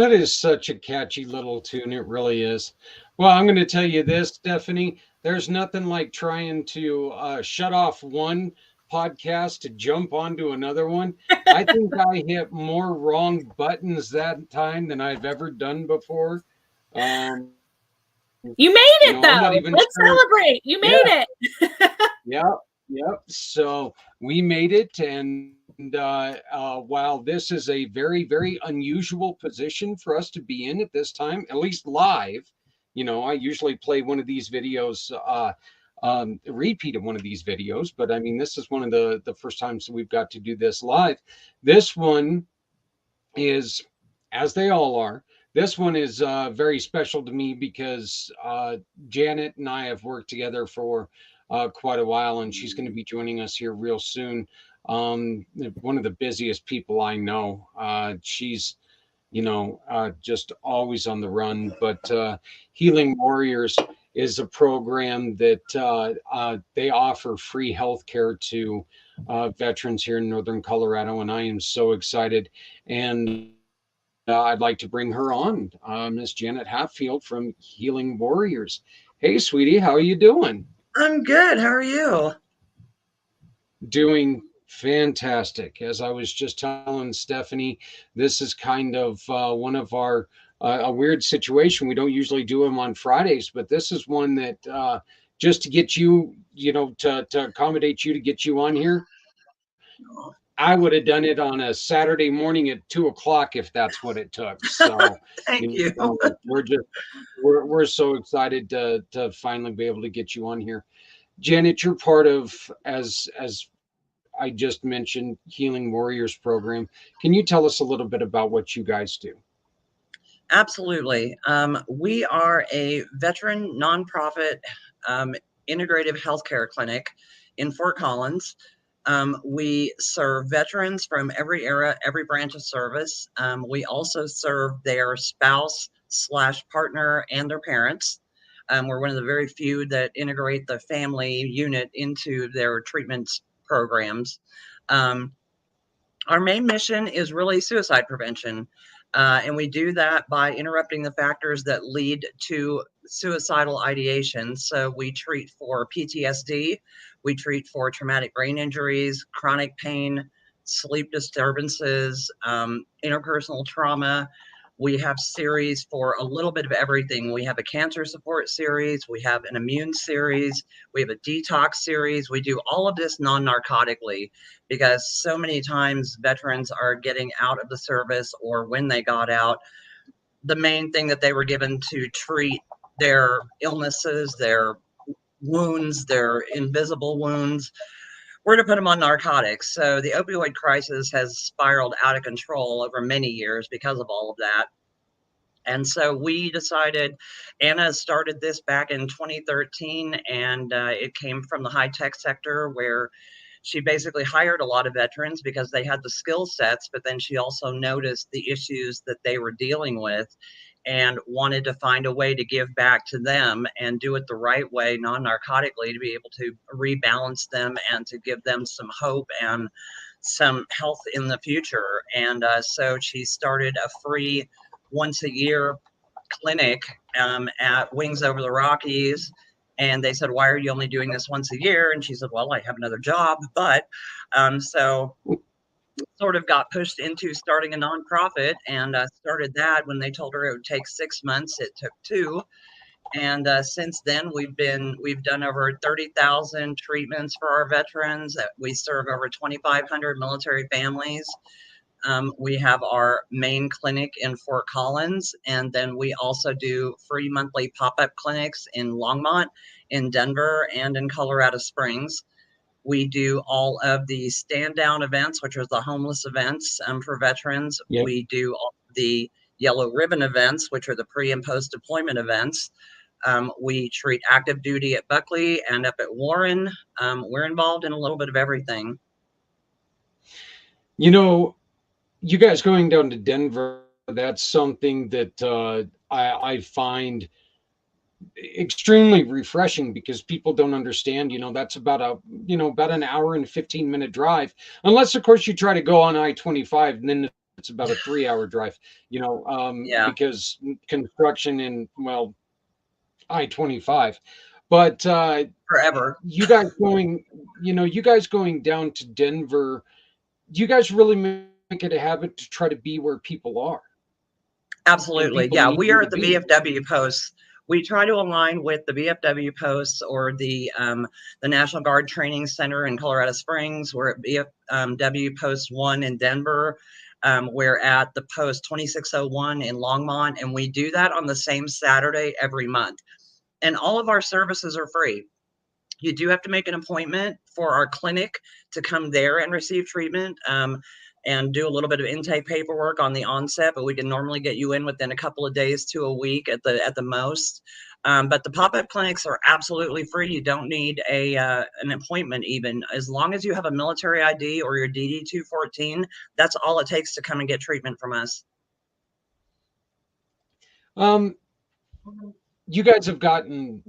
That is such a catchy little tune. It really is. Well, I'm going to tell you this, Stephanie. There's nothing like trying to shut off one podcast to jump onto another one. I think I hit more wrong buttons that time than I've ever done before. Um, You made I'm it not even though. Let's sure. celebrate. You Yeah, made it. yep, yep. So we made it, and while this is a very, very unusual position for us to be in at this time, at least live, I usually play one of these videos, repeat of one of these videos, but I mean, this is one of the first times we've got to do this live. This one is, as they all are. This one is very special to me because Janet and I have worked together for quite a while, and she's going to be joining us here real soon. One of the busiest people I know. She's, just always on the run. But Healing Warriors is a program that they offer free health care to veterans here in Northern Colorado, and I am so excited. And I'd like to bring her on, Miss Janet Hatfield from Healing Warriors. Hey, sweetie, how are you doing? I'm good. How are you? Doing fantastic. As I was just telling Stephanie, this is kind of one of our a weird situation. We don't usually do them on Fridays, but this is one that just to get you, to accommodate you, to get you on here. I would have done it on a Saturday morning at 2 o'clock if that's what it took. So, Thank you. we're so excited to finally be able to get you on here. Janet, you're part of, as I just mentioned, Healing Warriors program. Can you tell us a little bit about what you guys do? Absolutely. We are a veteran nonprofit integrative healthcare clinic in Fort Collins. We serve veterans from every era, every branch of service. We also serve their spouse/partner and their parents. We're one of the very few that integrate the family unit into their treatment programs. Um, our main mission is really suicide prevention. And we do that by interrupting the factors that lead to suicidal ideation. So we treat for PTSD, we treat for traumatic brain injuries, chronic pain, sleep disturbances, interpersonal trauma. We have series for a little bit of everything. We have a cancer support series, we have an immune series, we have a detox series. We do all of this non-narcotically because so many times veterans are getting out of the service, or when they got out, the main thing that they were given to treat their illnesses, their wounds, their invisible wounds, were to put them on narcotics. So the opioid crisis has spiraled out of control over many years because of all of that. And so we decided, Anna started this back in 2013, and it came from the high tech sector where she basically hired a lot of veterans because they had the skill sets, but then she also noticed the issues that they were dealing with and wanted to find a way to give back to them and do it the right way, non-narcotically, to be able to rebalance them and to give them some hope and some health in the future. And so she started a free once a year clinic at Wings Over the Rockies. And they said, why are you only doing this once a year? And she said, well, I have another job. But so sort of got pushed into starting a nonprofit, and started that. When they told her it would take 6 months, it took 2. And since then, we've done over 30,000 treatments for our veterans. We serve over 2,500 military families. We have our main clinic in Fort Collins, and then we also do free monthly pop-up clinics in Longmont, in Denver, and in Colorado Springs. We do all of the stand down events, which are the homeless events for veterans. Yep. We do all the yellow ribbon events, which are the pre and post deployment events. We treat active duty at Buckley and up at Warren. We're involved in a little bit of everything. You guys going down to Denver, that's something that I find extremely refreshing because people don't understand, that's about an hour and 15-minute drive, unless of course you try to go on I-25, and then it's it's about a 3-hour drive, Yeah. because construction in, well, I-25. But Forever. you guys going down to Denver, you guys really make it a habit to try to be where people are and Absolutely. people Yeah, need we you are to at the be. VFW posts. We try to align with the VFW posts or the National Guard Training Center in Colorado Springs. We're at VFW Post 1 in Denver. We're at the Post 2601 in Longmont, and we do that on the same Saturday every month. And all of our services are free. You do have to make an appointment for our clinic to come there and receive treatment, and do a little bit of intake paperwork on the onset, but we can normally get you in within a couple of days to a week at the most. But the pop-up clinics are absolutely free. You don't need an appointment even. As long as you have a military ID or your DD 214, that's all it takes to come and get treatment from us. Um, you guys have gotten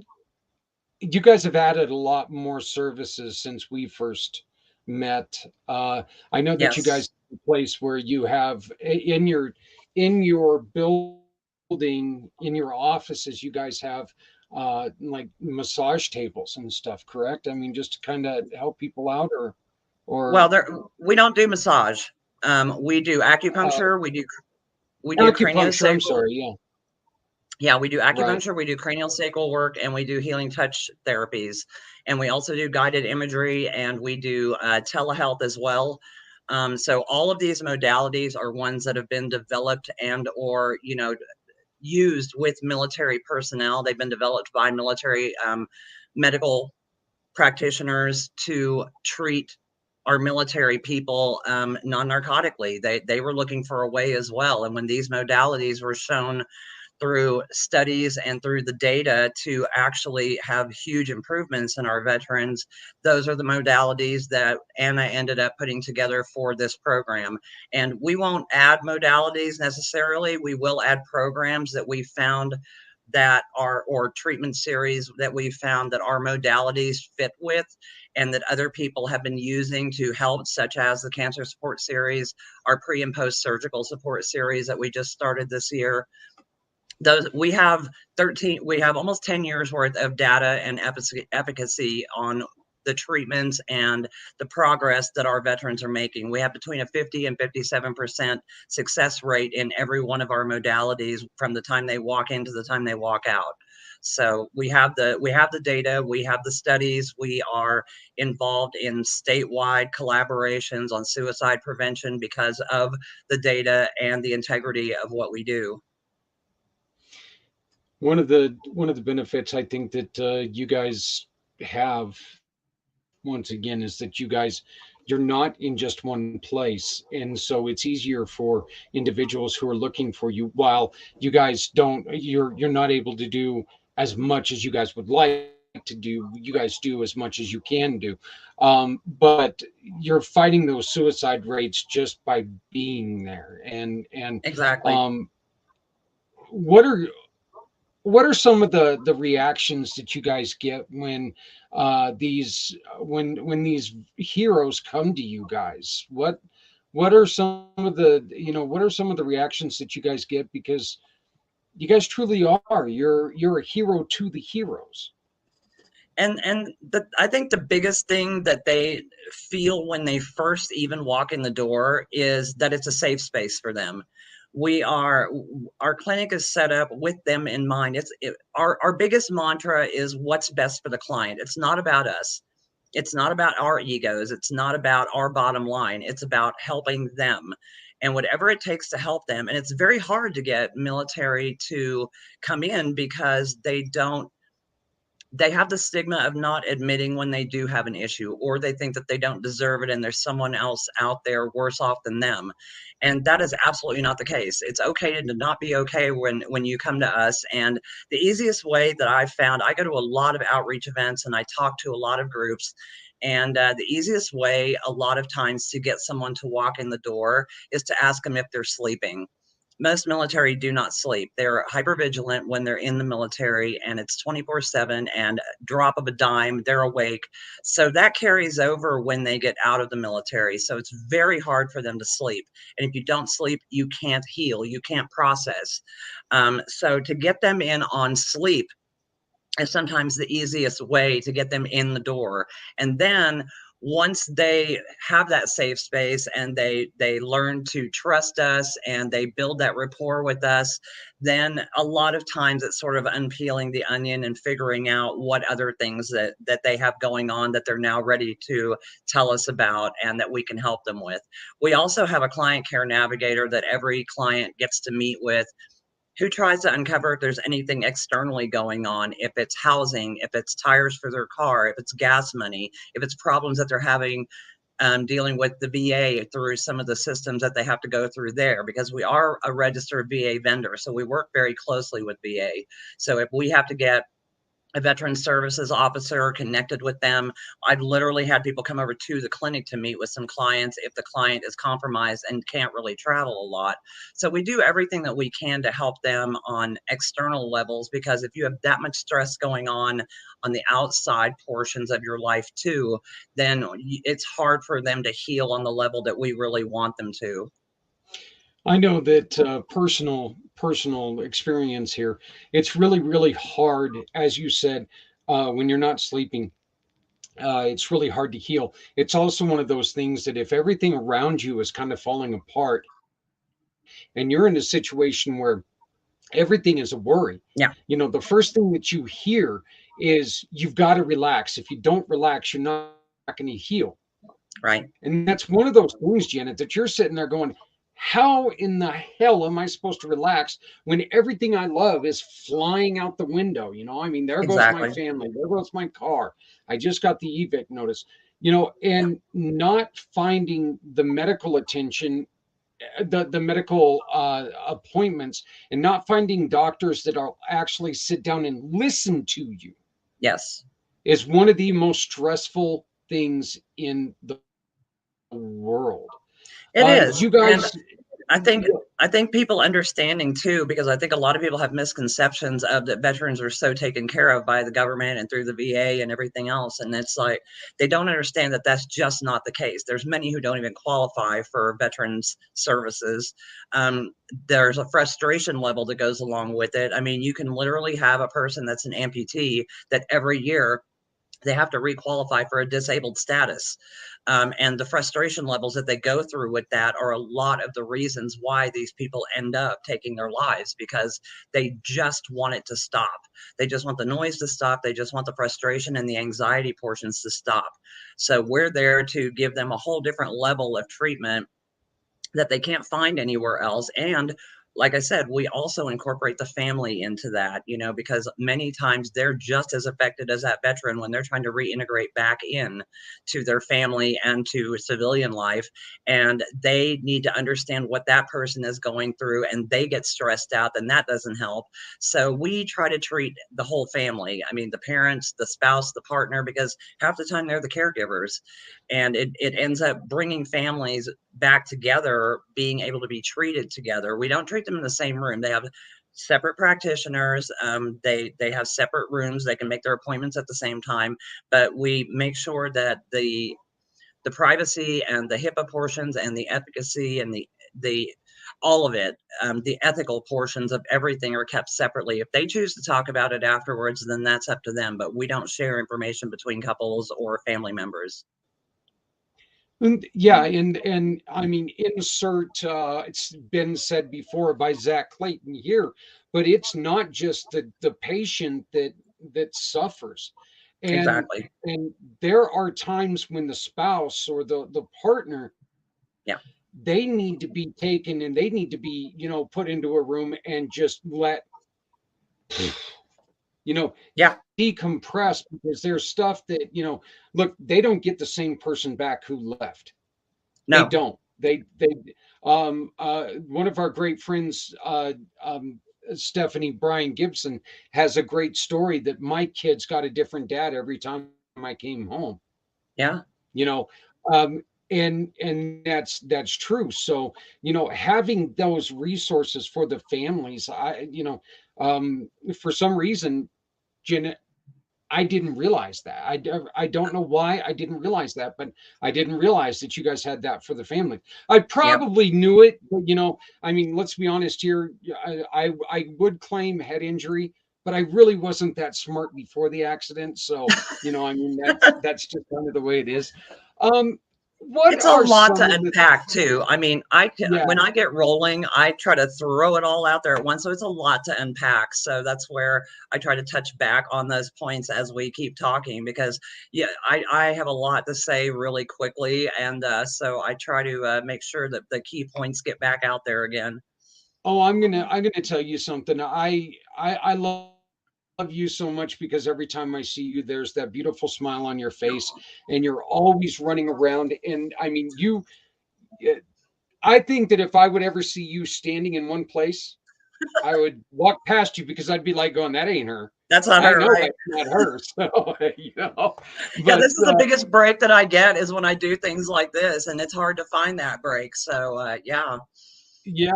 you guys have added a lot more services since we first met. I know that you guys Yes. have a place where you have in your building, in your offices, you guys have like massage tables and stuff, correct? I mean, just to kind of help people out, or Well, we don't do massage. We do uh, acupuncture. We do acupuncture. I'm craniosacral. sorry. Yeah, Yeah, we do right. acupuncture, we do cranial sacral work, and we do healing touch therapies. And we also do guided imagery, and we do telehealth as well. So all of these modalities are ones that have been developed and or used with military personnel. They've been developed by military medical practitioners to treat our military people non-narcotically. They were looking for a way as well. And when these modalities were shown through studies and through the data to actually have huge improvements in our veterans, those are the modalities that Anna ended up putting together for this program. And we won't add modalities necessarily. We will add programs that we found that are, or treatment series that we found that our modalities fit with and that other people have been using to help, such as the cancer support series, our pre and post surgical support series that we just started this year. Those we have almost 10 years worth of data and efficacy on the treatments and the progress that our veterans are making. We have between a 50 and 57% success rate in every one of our modalities from the time they walk in to the time they walk out. So we have the data, we have the studies, we are involved in statewide collaborations on suicide prevention because of the data and the integrity of what we do. One of the benefits I think that you guys have, once again, is that you're not in just one place, and so it's easier for individuals who are looking for you. While you guys don't, you're not able to do as much as you guys would like to do. You guys do as much as you can do, but you're fighting those suicide rates just by being there. And Exactly. um, what are what are some of the reactions that you guys get when these heroes come to you guys? What are some of the what are some of the reactions that you guys get, because you guys truly are, you're a hero to the heroes. And I think the biggest thing that they feel when they first even walk in the door is that it's a safe space for them. Our clinic is set up with them in mind. Our biggest mantra is what's best for the client. It's not about us. It's not about our egos. It's not about our bottom line. It's about helping them and whatever it takes to help them. And it's very hard to get military to come in because they have the stigma of not admitting when they do have an issue, or they think that they don't deserve it and there's someone else out there worse off than them. And that is absolutely not the case. It's okay to not be okay when you come to us. And the easiest way that I've found, I go to a lot of outreach events and I talk to a lot of groups. And the easiest way a lot of times to get someone to walk in the door is to ask them if they're sleeping. most military do not sleep. They're hypervigilant when they're in the military, and it's 24/7, and drop of a dime, they're awake. So that carries over when they get out of the military. So it's very hard for them to sleep. And if you don't sleep, you can't heal, you can't process. So to get them in on sleep is sometimes the easiest way to get them in the door. And then once they have that safe space and they learn to trust us and they build that rapport with us, then a lot of times it's sort of unpeeling the onion and figuring out what other things that they have going on that they're now ready to tell us about and that we can help them with. We also have a client care navigator that every client gets to meet with, who tries to uncover if there's anything externally going on, if it's housing, if it's tires for their car, if it's gas money, if it's problems that they're having dealing with the VA through some of the systems that they have to go through there, because we are a registered VA vendor. So we work very closely with VA. So if we have to get a veteran services officer connected with them, I've literally had people come over to the clinic to meet with some clients if the client is compromised and can't really travel a lot. So we do everything that we can to help them on external levels, because if you have that much stress going on the outside portions of your life too, then it's hard for them to heal on the level that we really want them to. I know that personal experience here. It's really hard, as you said, when you're not sleeping. It's really hard to heal. It's also one of those things that if everything around you is kind of falling apart, and you're in a situation where everything is a worry, Yeah, the first thing that you hear is you've got to relax. If you don't relax, you're not going to heal. right. And that's one of those things, Janet, that you're sitting there going, how in the hell am I supposed to relax when everything I love is flying out the window? I mean, there goes my Exactly. family, there goes my car. I just got the evict notice, Yeah. and not finding the medical attention, the medical appointments, and not finding doctors that are actually sit down and listen to you Yes. is one of the most stressful things in the world. It is. You And guys, I think I think people understanding too, because I think a lot of people have misconceptions of that veterans are so taken care of by the government and through the VA and everything else, and it's like they don't understand that that's just not the case. There's many who don't even qualify for veterans services. Um, there's a frustration level that goes along with it. I mean, you can literally have a person that's an amputee that every year they have to requalify for a disabled status. And the frustration levels that they go through with that are a lot of the reasons why these people end up taking their lives, because they just want it to stop. They just want the noise to stop. They just want the frustration and the anxiety portions to stop. So we're there to give them a whole different level of treatment that they can't find anywhere else. And like I said, we also incorporate the family into that, because many times they're just as affected as that veteran when they're trying to reintegrate back in to their family and to civilian life. And they need to understand what that person is going through, and they get stressed out, then that doesn't help. So we try to treat the whole family. I mean, the parents, the spouse, the partner, because half the time they're the caregivers. And it ends up bringing families back together, being able to be treated together. We don't treat them in the same room. They have separate practitioners. They have separate rooms. They can make their appointments at the same time, but we make sure that the privacy and the HIPAA portions and the efficacy and the all of it, the ethical portions of everything are kept separately. If they choose to talk about it afterwards, then that's up to them. But we don't share information between couples or family members. and yeah, and I mean, insert. It's been said before by Zach Clayton here, but it's not just the patient that suffers, and Exactly. and there are times when the spouse or the partner, Yeah. they need to be taken and they need to be put into a room and just let you know Yeah. decompress, because there's stuff that look, they don't get the same person back who left. They No. don't. They one of our great friends, Stephanie Brian Gibson, has a great story that my kids got a different dad every time I came home. Yeah. You know, um, and that's true. So, having those resources for the families, for some reason, Jen, I didn't realize that. I don't know why I didn't realize that, but I didn't realize that you guys had that for the family. I Yep. probably knew it, but I mean, let's be honest here. I would claim head injury, but I really wasn't that smart before the accident. So, I mean, that's just kind of the way it is. Um, what It's a are lot some to of the unpack too. I mean, yeah. when I get rolling, I try to throw it all out there at once. So it's a lot to unpack. So that's where I try to touch back on those points as we keep talking, because yeah, I have a lot to say really quickly. And so I try to make sure that the key points get back out there again. Oh, I'm gonna tell you something. I love you so much because every time I see you, there's that beautiful smile on your face, and you're always running around. And I mean, eh, I think that if I would ever see you standing in one place, I would walk past you because I'd be like going, "That ain't her." That's not I her, know right? that's not her. So, Yeah, but this is the biggest break that I get is when I do things like this, and it's hard to find that break. So yeah. yeah.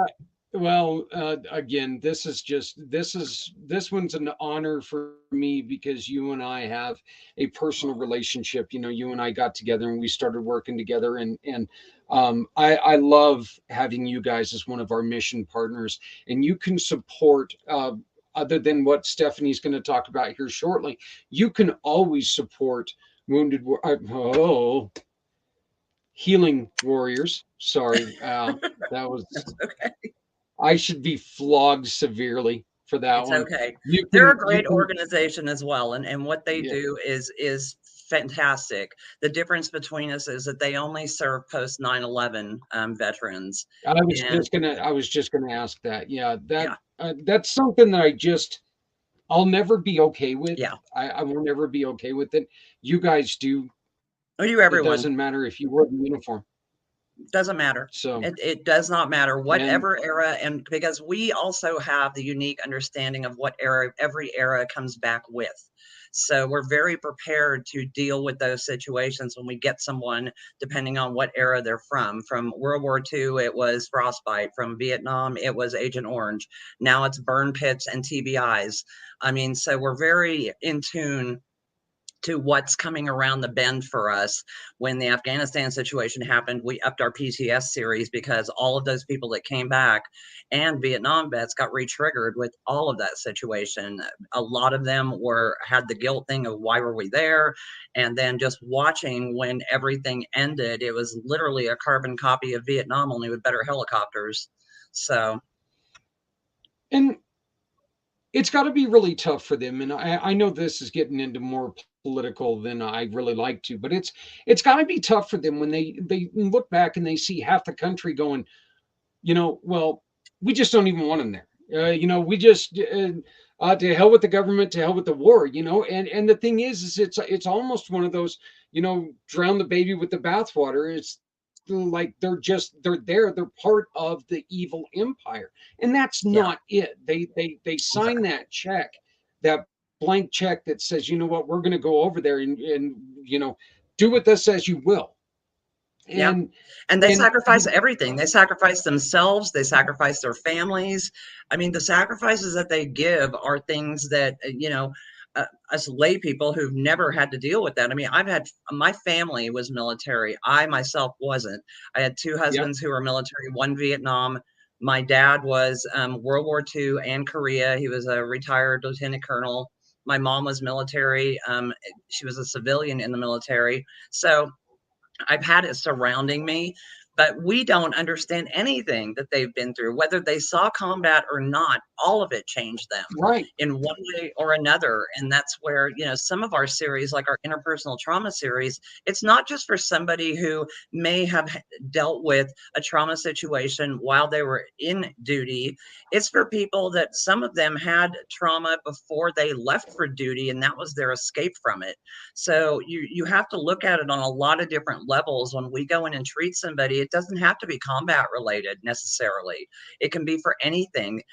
Well, again, this one's an honor for me because you and I have a personal relationship. You and I got together and we started working together, and I love having you guys as one of our mission partners, and you can support. Other than what Stephanie's going to talk about here shortly, you can always support healing warriors. Sorry, that was That's okay. I should be flogged severely for that It's one. okay. You They're a you great can, organization as well, and what they yeah. do is fantastic. The difference between us is that they only serve post 9/11 veterans, and I was just gonna ask that. Yeah, yeah, that's something that I'll never be okay with. yeah. I will never be okay with it. You guys do. Oh, you It everyone. doesn't matter if you wear the uniform. Doesn't matter. So, It does not matter and whatever era, and because we also have the unique understanding of what era every era comes back with. So we're very prepared to deal with those situations when we get someone, depending on what era they're from. From World War II, it was frostbite. From Vietnam, it was Agent Orange. Now it's burn pits and TBIs. I mean, so we're very in tune to what's coming around the bend for us. When the Afghanistan situation happened, we upped our PTS series because all of those people that came back and Vietnam vets got re-triggered with all of that situation. A lot of them had the guilt thing of why were we there? And then just watching when everything ended, it was literally a carbon copy of Vietnam, only with better helicopters. So and it's got to be really tough for them. And I know this is getting into more political than I really like to, but it's got to be tough for them when they look back and they see half the country going, well, we just don't even want them there. We just to hell with the government, to hell with the war. And the thing is it's almost one of those, drown the baby with the bathwater. It's like they're there, they're part of the evil empire, and that's yeah, not it. They sign exactly. that check, that blank check that says, you know what, we're going to go over there and do with us as you will. Yeah. And And they and sacrifice everything. They sacrifice themselves, they sacrifice their families. I mean, the sacrifices that they give are things that, us lay people who've never had to deal with that. I mean, my family was military. I myself wasn't. I had two Yep. husbands who were military, one Vietnam. My dad was World War II and Korea. He was a retired lieutenant colonel. My mom was military. She was a civilian in the military. So I've had it surrounding me, but we don't understand anything that they've been through, whether they saw combat or not. All of it changed them Right. in one way or another. And that's where, some of our series, like our interpersonal trauma series, it's not just for somebody who may have dealt with a trauma situation while they were in duty. It's for people that some of them had trauma before they left for duty, and that was their escape from it. So you have to look at it on a lot of different levels. When we go in and treat somebody, it doesn't have to be combat related necessarily. It can be for anything.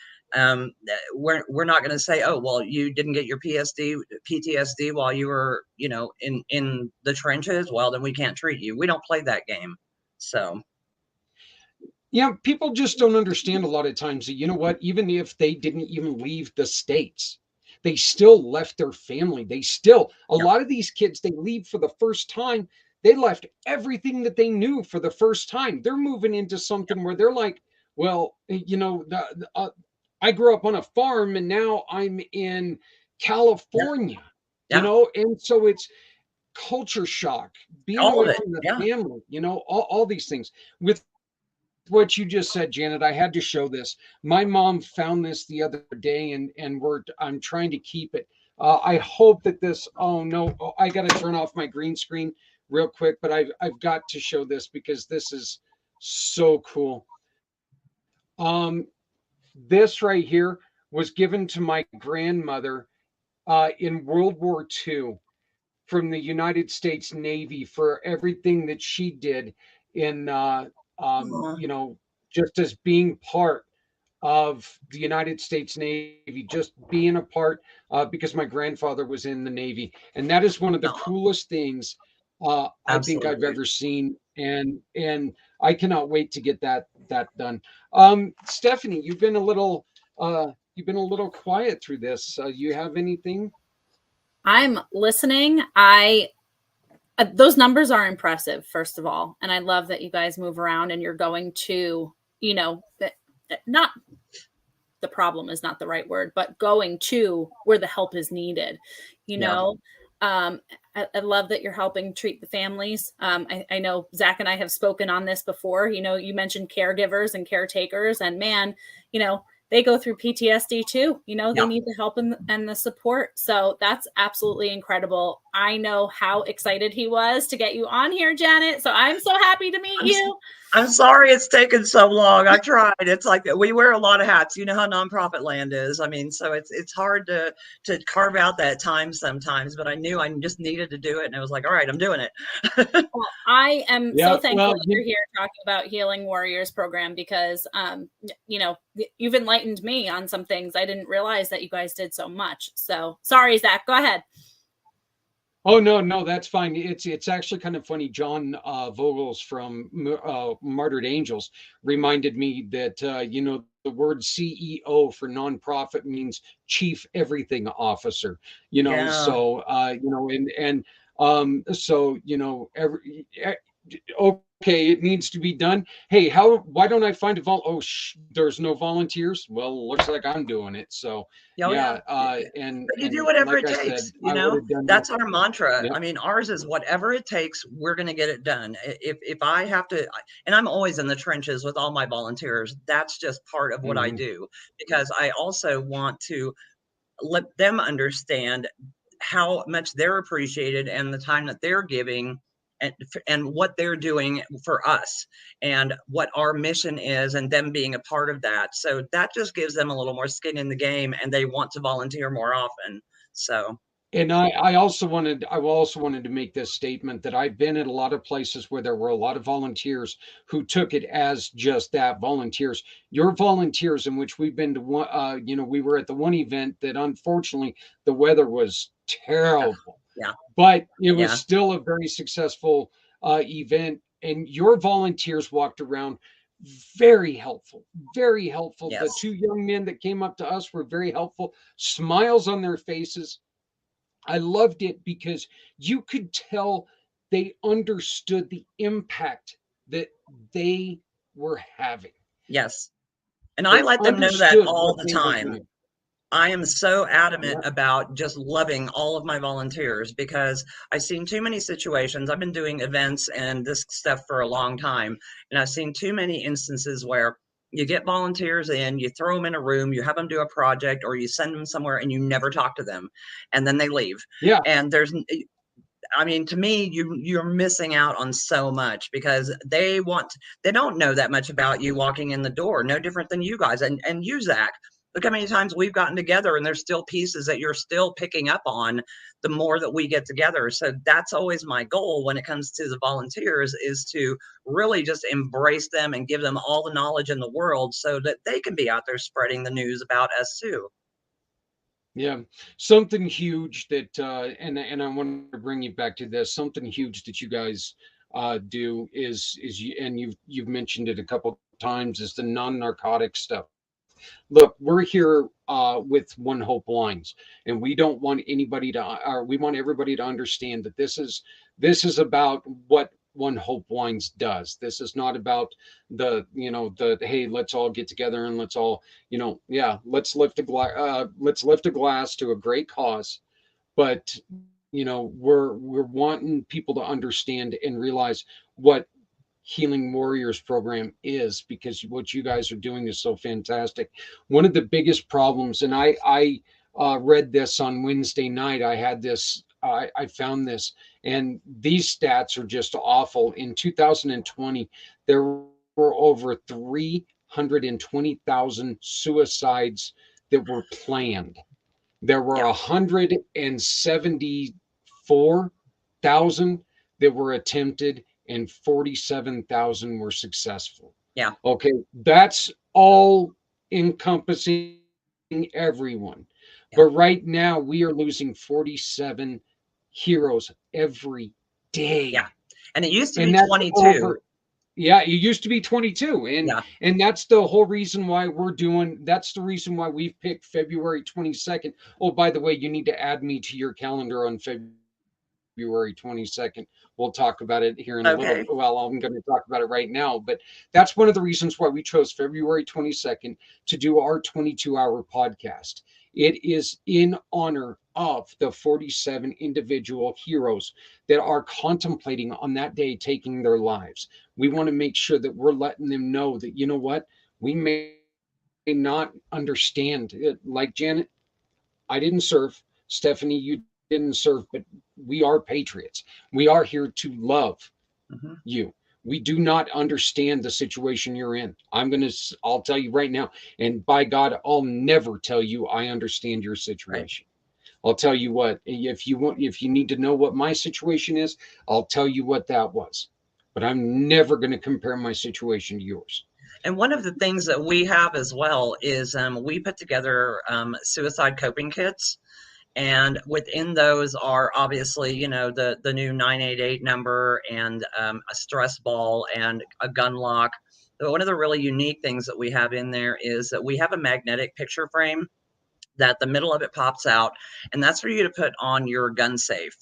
We're not going to say, oh, well, you didn't get your PTSD while you were, in the trenches. Well, then we can't treat you. We don't play that game. So, Yeah, people just don't understand a lot of times that, you know what, even if they didn't even leave the States, they still left their family. They still, a yeah, lot of these kids, they leave for the first time. They left everything that they knew for the first time. They're moving into something where they're like, well, I grew up on a farm and now I'm in yeah, California, yeah, and so it's culture shock, being all of away it. from the Yeah. family, all these things. With what you just said, Janet, I had to show this. My mom found this the other day, and I'm trying to keep it. I hope that this. Oh no, I got to turn off my green screen real quick, but I've got to show this because this is so cool. Um, this right here was given to my grandmother in World War II from the United States Navy for everything that she did in Aw, just as being part of the United States Navy, just being a part, because my grandfather was in the Navy, and that is one of the aw, coolest things I think I've absolutely. ever seen, and I cannot wait to get that done. Stephanie, you've been a little quiet through this. You have anything? I'm listening. I those numbers are impressive, first of all, and I love that you guys move around and you're going to, not the problem is not the right word, but going to where the help is needed. You Yeah. know, I love that you're helping treat the families. I know Zach and I have spoken on this before. You mentioned caregivers and caretakers, and man, they go through PTSD too. They Yeah. need the help and the support. So that's absolutely incredible. I know how excited he was to get you on here, Janet. So I'm so happy to meet I'm s- you. I'm sorry it's taken so long. I tried. It's like we wear a lot of hats. You know how nonprofit land is. I mean, so it's hard to carve out that time sometimes. But I knew I just needed to do it, and I was like, all right, I'm doing it. Well, I am so Yeah, thankful well, that you're here talking about Healing Warriors program because, you've enlightened me on some things. I didn't realize that you guys did so much. So sorry, Zach, go ahead. oh no, no, that's fine. It's actually kind of funny. John Vogels from Martyred Angels reminded me that the word CEO for nonprofit means Chief Everything Officer. Yeah. So so okay, it needs to be done. Hey, why don't I find a there's no volunteers. Well, looks like I'm doing it. So Oh yeah. yeah, and But you do and whatever like it I said, takes, I would have done that's this. our mantra. Yep. I mean, ours is whatever it takes, we're going to get it done. If I have to, and I'm always in the trenches with all my volunteers, that's just part of what I Mhm. do because I also want to let them understand how much they're appreciated and the time that they're giving and what they're doing for us and what our mission is and them being a part of that. So that just gives them a little more skin in the game and they want to volunteer more often. So And I also wanted to make this statement that I've been at a lot of places where there were a lot of volunteers who took it as just that, volunteers. Your volunteers, in which we've been to one, we were at the one event that unfortunately the weather was yeah, terrible, yeah, but it was yeah, still a very successful event. And your volunteers walked around very helpful, very helpful. The yes, two young men that came up to us were very helpful, smiles on their faces. I loved it because you could tell they understood the impact that they were having. yes. And I They let them know that understood all what the they were time. doing. I am so adamant Yeah. about just loving all of my volunteers because I've seen too many situations. I've been doing events and this stuff for a long time, and I've seen too many instances where you get volunteers in, you throw them in a room, you have them do a project, or you send them somewhere and you never talk to them, and then they leave. Yeah. And I mean, to me, you're missing out on so much because they don't know that much about you walking in the door, no different than you guys and you, Zach. Look how many times we've gotten together and there's still pieces that you're still picking up on the more that we get together. So that's always my goal when it comes to the volunteers is to really just embrace them and give them all the knowledge in the world so that they can be out there spreading the news about us too. Yeah. Something huge that and I want to bring you back to this, something huge that you guys do is you, and you've mentioned it a couple times, is the non-narcotic stuff. Look, we're here with One Hope Lines, and we don't want anybody to, or we want everybody to understand that this is about what One Hope Lines does. This is not about the hey, let's all get together and let's all yeah, let's lift a glass to a great cause, but we're wanting people to understand and realize what Healing Warriors program is, because what you guys are doing is so fantastic. One of the biggest problems, and I read this on Wednesday night. I had this. I found this, and these stats are just awful. In 2020, there were over 320,000 suicides that were planned. There were Yeah. 174,000 that were attempted, and 47,000 were successful. Yeah. Okay, that's all encompassing everyone. Yeah. But right now, we are losing 47 heroes every day. Yeah. And it used to be And that's 22. over. Yeah, it used to be 22, Yeah. and that's the whole reason why that's the reason why we've picked February 22nd. Oh, by the way, you need to add me to your calendar on February 22nd. We'll talk about it here in a Okay. little. Well, I'm going to talk about it right now, but that's one of the reasons why we chose February 22nd to do our 22-hour podcast. It is in honor of the 47 individual heroes that are contemplating on that day taking their lives. We want to make sure that we're letting them know that, you know what, we may not understand it. Like Janet, I didn't serve. Stephanie, you didn't serve, but we are patriots. We are here to love you. We do not understand the situation you're in. I'll tell you right now, and by God, I'll never tell you I understand your situation. Right. I'll tell you what, if you need to know what my situation is, I'll tell you what that was. But I'm never going to compare my situation to yours. And one of the things that we have as well is we put together suicide coping kits. And within those are obviously, the new 988 number and a stress ball and a gun lock. But one of the really unique things that we have in there is that we have a magnetic picture frame that the middle of it pops out, and that's for you to put on your gun safe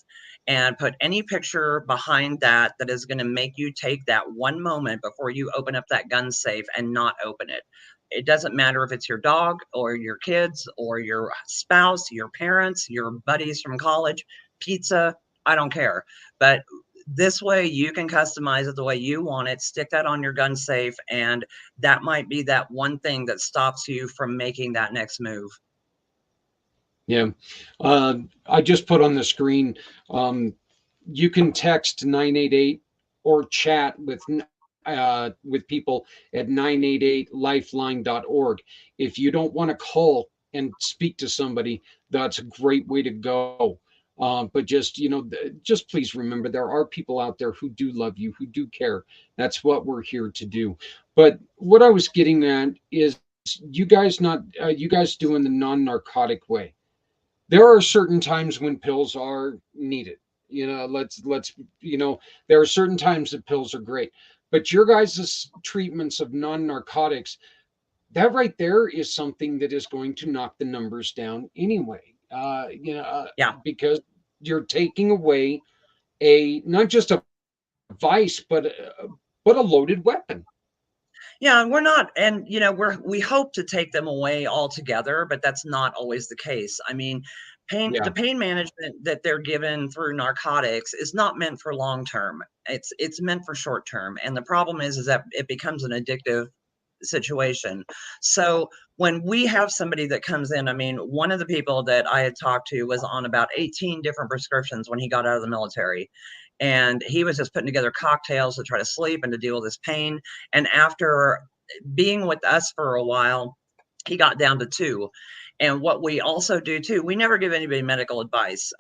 and put any picture behind that is going to make you take that one moment before you open up that gun safe and not open it. It doesn't matter if it's your dog or your kids or your spouse, your parents, your buddies from college, pizza, I don't care. But this way you can customize it the way you want it, stick that on your gun safe, and that might be that one thing that stops you from making that next move. Yeah. I just put on the screen, you can text 988 or chat with people at 988lifeline.org. If you don't want to call and speak to somebody, that's a great way to go. But just please remember, there are people out there who do love you, who do care. That's what we're here to do. But what I was getting at is you guys doing the non-narcotic way. There are certain times when pills are needed. There are certain times that pills are great. But your guys' treatments of non-narcotics, that right there is something that is going to knock the numbers down anyway. Because you're taking away not just a vice, but a loaded weapon. Yeah, we're not, and we hope to take them away altogether, but that's not always the case. I mean, the pain management that they're given through narcotics is not meant for long term. It's meant for short term, and the problem is that it becomes an addictive situation. So when we have somebody that comes in, I mean, one of the people that I had talked to was on about 18 different prescriptions when he got out of the military. And he was just putting together cocktails to try to sleep and to deal with his pain. And after being with us for a while, he got down to 2. And what we also do too, we never give anybody medical advice.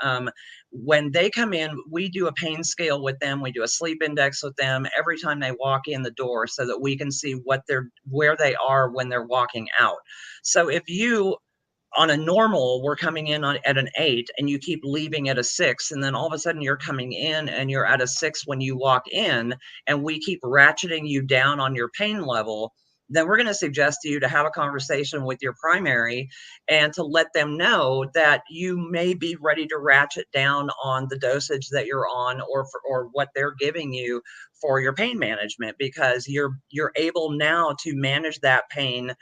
When they come in, we do a pain scale with them. We do a sleep index with them every time they walk in the door so that we can see where they are when they're walking out. So if you on a normal, we're coming in at an 8 and you keep leaving at a 6. And then all of a sudden you're coming in and you're at a 6 when you walk in, and we keep ratcheting you down on your pain level, then we're going to suggest to you to have a conversation with your primary and to let them know that you may be ready to ratchet down on the dosage that you're on, or what they're giving you for your pain management, because you're able now to manage that pain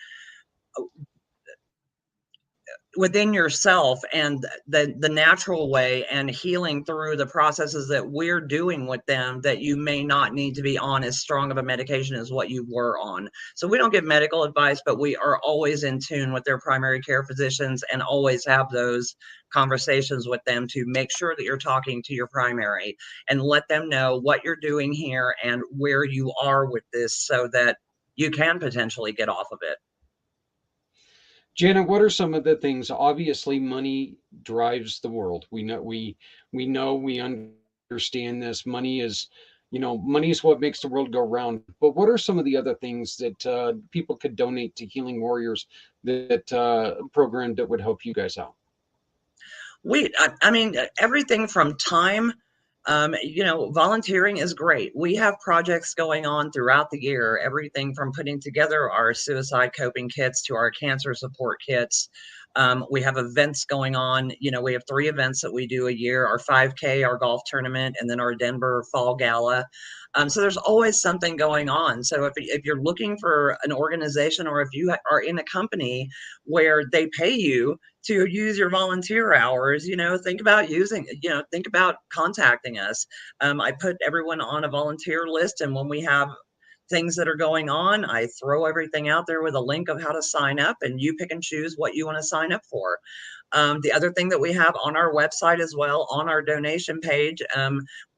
within yourself, and the natural way, and healing through the processes that we're doing with them, that you may not need to be on as strong of a medication as what you were on. So we don't give medical advice, but we are always in tune with their primary care physicians and always have those conversations with them to make sure that you're talking to your primary and let them know what you're doing here and where you are with this, so that you can potentially get off of it. Janet, what are some of the things? Obviously, money drives the world. We understand this. Money is, money is what makes the world go round. But what are some of the other things that people could donate to Healing Warriors, that program that would help you guys out? I mean, everything from time. Volunteering is great. We have projects going on throughout the year, everything from putting together our suicide coping kits to our cancer support kits. We have events going on. We have 3 events that we do a year: our 5K, our golf tournament, and then our Denver Fall Gala. So there's always something going on. So if you're looking for an organization, or if you are in a company where they pay you to use your volunteer hours, think about contacting us. I put everyone on a volunteer list, and when we have things that are going on, I throw everything out there with a link of how to sign up, and you pick and choose what you want to sign up for. The other thing that we have on our website as well, on our donation page,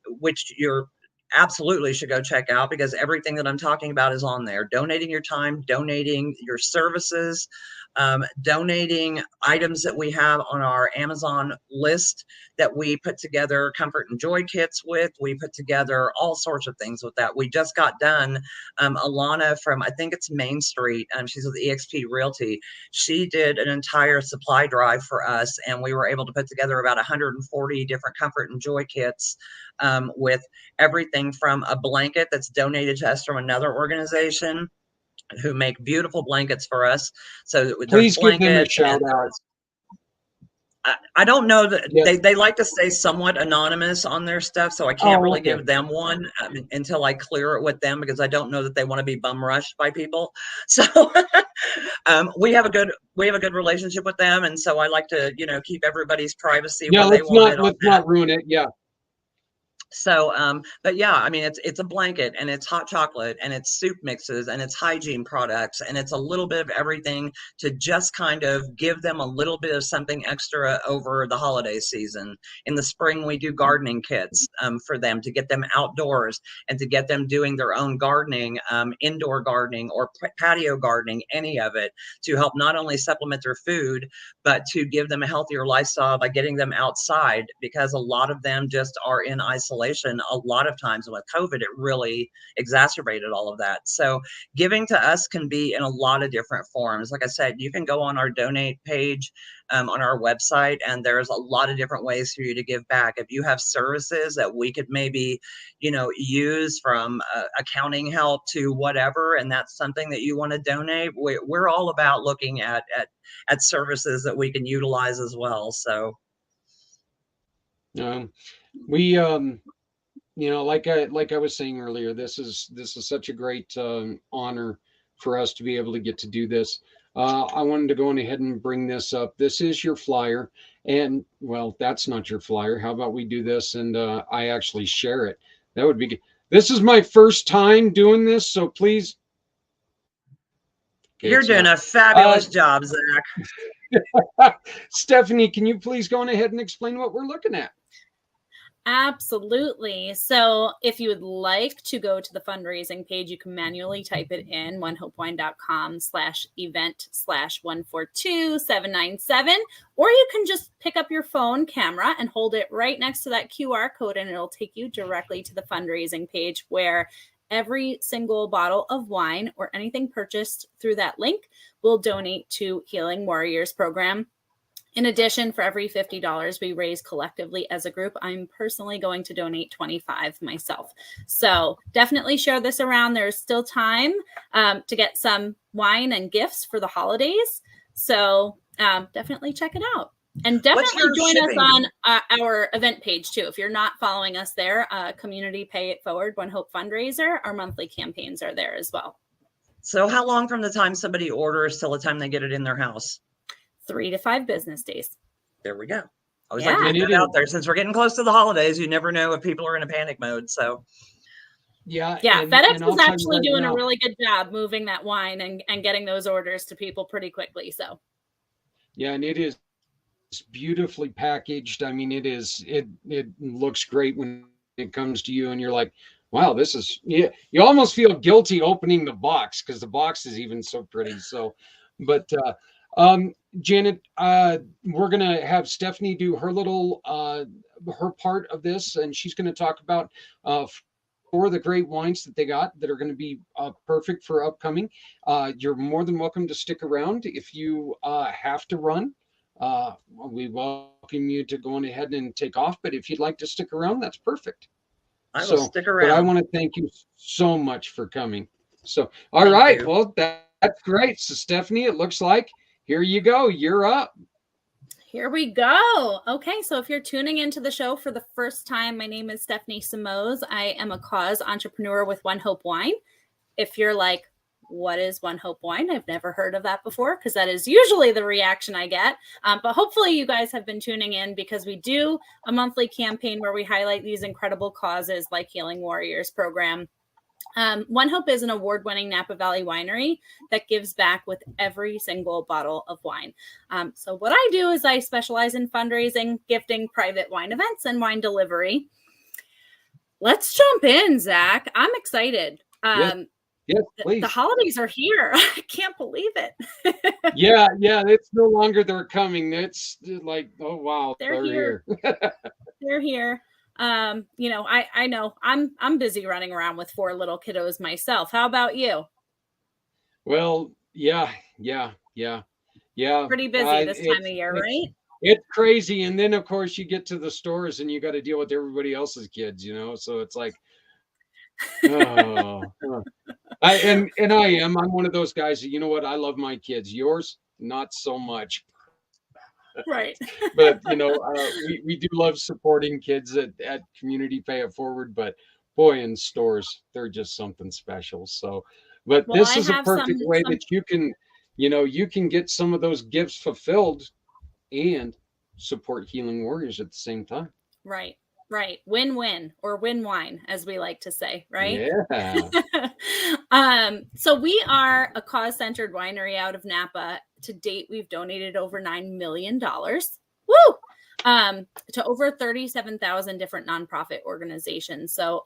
which you're absolutely should go check out, because everything that I'm talking about is on there. Donating your time, donating your services, donating items that we have on our Amazon list that we put together comfort and joy kits with. We put together all sorts of things with that. We just got done. Alana from, I think it's Main Street, she's with eXp Realty. She did an entire supply drive for us, and we were able to put together about 140 different comfort and joy kits, with everything from a blanket that's donated to us from another organization who make beautiful blankets for us. So please give them a shout out. I don't know that Yes. they like to stay somewhat anonymous on their stuff, so I can't really give them one until I clear it with them, because I don't know that they want to be bum rushed by people. So we have a good relationship with them, and so I like to keep everybody's privacy. Yeah, let's not ruin it. Yeah. So, but yeah, I mean, it's a blanket, and it's hot chocolate, and it's soup mixes, and it's hygiene products, and it's a little bit of everything to just kind of give them a little bit of something extra over the holiday season. In the spring, we do gardening kits for them, to get them outdoors and to get them doing their own gardening, indoor gardening or patio gardening, any of it, to help not only supplement their food, but to give them a healthier lifestyle by getting them outside, because a lot of them just are in isolation. A lot of times with COVID, it really exacerbated all of that. So giving to us can be in a lot of different forms. Like I said, you can go on our donate page on our website, and there's a lot of different ways for you to give back. If you have services that we could maybe, use, from accounting help to whatever, and that's something that you want to donate, we're all about looking at services that we can utilize as well. So we like I was saying earlier, this is such a great honor for us to be able to get to do this. I wanted to go on ahead and bring this up. This is your flyer, and well, that's not your flyer. How about we do this and I actually share it? That would be good. This is my first time doing this, so please. Okay, you're doing a fabulous job, Zach. Stephanie, can you please go on ahead and explain what we're looking at? Absolutely. So if you would like to go to the fundraising page, you can manually type it in onehopewine.com/event/142797, or you can just pick up your phone camera and hold it right next to that QR code, and it'll take you directly to the fundraising page, where every single bottle of wine or anything purchased through that link will donate to Healing Warriors program. In addition, for every $50 we raise collectively as a group, I'm personally going to donate 25 myself. So definitely share this around. There's still time to get some wine and gifts for the holidays. So definitely check it out. And definitely join us on our event page too. If you're not following us there, Community Pay It Forward, One Hope Fundraiser, our monthly campaigns are there as well. So how long from the time somebody orders till the time they get it in their house? 3 to 5 business days. There we go. I always Yeah. like to get it out there. Since we're getting close to the holidays, you never know if people are in a panic mode. So Yeah. FedEx I'll is tell you actually right doing now, a really good job moving that wine and getting those orders to people pretty quickly. So yeah, and it is beautifully packaged. I mean, it looks great when it comes to you, and you're like, wow, this is, you almost feel guilty opening the box because the box is even so pretty. So, but Janet, we're gonna have Stephanie do her little her part of this, and she's gonna talk about 4 of the great wines that they got that are going to be perfect for upcoming. You're more than welcome to stick around if you have to run. We welcome you to go on ahead and take off, but if you'd like to stick around, that's perfect. I will stick around. But I want to thank you so much for coming. So, all right, you. well, that's great. So, Stephanie, it looks like here you go. You're up. here we go. Okay, so if you're tuning into the show for the first time, my name is Stephanie Simoes. I am a cause entrepreneur with One Hope Wine. If you're like, what is One Hope Wine? I've never heard of that before, because that is usually the reaction I get. But hopefully you guys have been tuning in, because we do a monthly campaign where we highlight these incredible causes like Healing Warriors program. One Hope is an award-winning Napa Valley winery that gives back with every single bottle of wine. So what I do is I specialize in fundraising, gifting, private wine events, and wine delivery. Let's jump in, Zach. I'm excited. Yes, please. The holidays are here. I can't believe it. yeah, it's no longer they're coming. It's like, oh wow, they're here. They're here. I know I'm busy running around with 4 little kiddos myself. How about you? Well, yeah. Pretty busy this time of year, right? It's crazy. And then of course you get to the stores and you got to deal with everybody else's kids, so it's like, oh. I'm one of those guys that, you know what, I love my kids. Yours, not so much. Right. But we do love supporting kids at Community Pay It Forward, but boy, in stores they're just something special. So but this is a perfect way that you can get some of those gifts fulfilled and support Healing Warriors at the same time. Right. Win-win, or win wine, as we like to say, right? Yeah. So we are a cause-centered winery out of Napa. To date, we've donated over $9 million. Woo! To over 37,000 different nonprofit organizations. So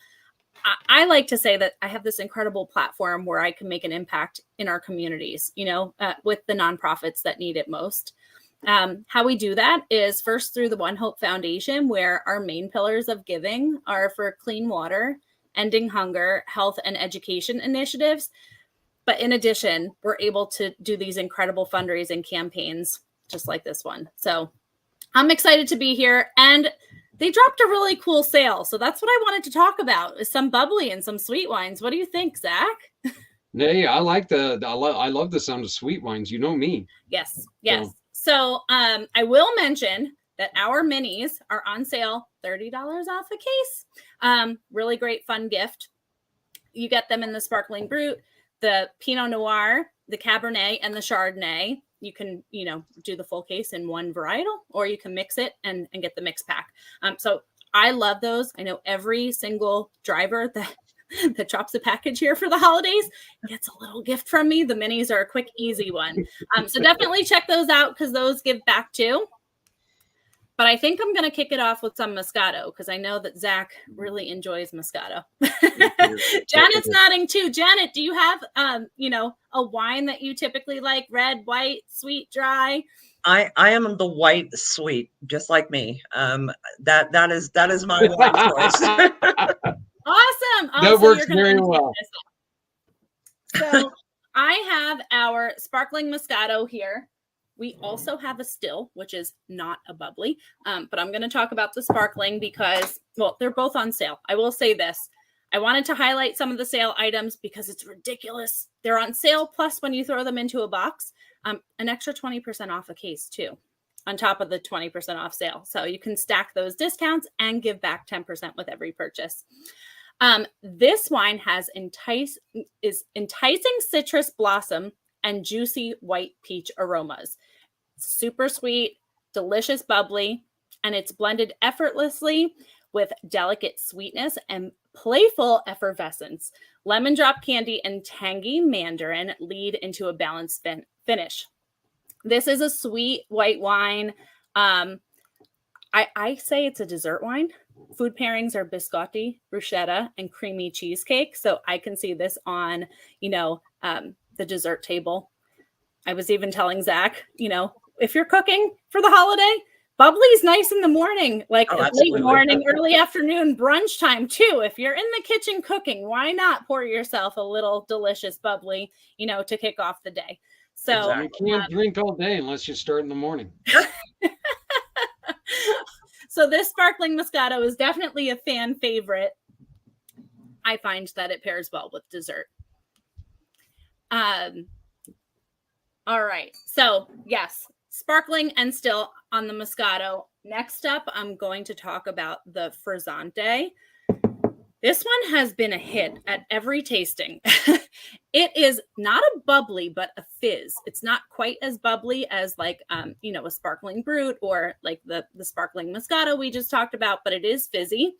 I like to say that I have this incredible platform where I can make an impact in our communities, with the nonprofits that need it most. How we do that is first through the One Hope Foundation, where our main pillars of giving are for clean water, ending hunger, health, and education initiatives. But in addition, we're able to do these incredible fundraising campaigns just like this one. So I'm excited to be here. And they dropped a really cool sale. So that's what I wanted to talk about, is some bubbly and some sweet wines. What do you think, Zach? Hey, I like I love the sound of sweet wines. You know me. Yes. So I will mention that our minis are on sale, $30 off a case. Really great fun gift. You get them in the Sparkling Brut, the Pinot Noir, the Cabernet, and the Chardonnay. You can, do the full case in one varietal, or you can mix it and get the mix pack. So I love those. I know every single driver that drops a package here for the holidays gets a little gift from me. The minis are a quick, easy one. So definitely check those out, because those give back too. But I think I'm going to kick it off with some Moscato, because I know that Zach really enjoys Moscato. Janet's nodding too. Janet, do you have, a wine that you typically like? Red, white, sweet, dry? I am the white sweet, just like me. That is my wine choice. Awesome. That works very well. So I have our Sparkling Moscato here. We also have a still, which is not a bubbly, but I'm going to talk about the sparkling because, well, they're both on sale. I will say this. I wanted to highlight some of the sale items because it's ridiculous. They're on sale, plus when you throw them into a box, an extra 20% off a case too, on top of the 20% off sale. So you can stack those discounts and give back 10% with every purchase. This wine has enticing citrus blossom and juicy white peach aromas. Super sweet, delicious bubbly, and it's blended effortlessly with delicate sweetness and playful effervescence. Lemon drop candy and tangy mandarin lead into a balanced finish. This is a sweet white wine. I say it's a dessert wine. Food pairings are biscotti, bruschetta, and creamy cheesecake. So I can see this on, the dessert table. I was even telling Zach, if you're cooking for the holiday, bubbly's nice in the morning, like late morning, early afternoon, brunch time too. If you're in the kitchen cooking, why not pour yourself a little delicious bubbly, to kick off the day? So you can't drink all day unless you start in the morning. So this sparkling Moscato is definitely a fan favorite. I find that it pairs well with dessert. All right. So yes, sparkling and still on the Moscato. Next up, I'm going to talk about the Frizzante. This one has been a hit at every tasting. It is not a bubbly, but a fizz. It's not quite as bubbly as like, a sparkling brut or like the sparkling Moscato we just talked about, but it is fizzy.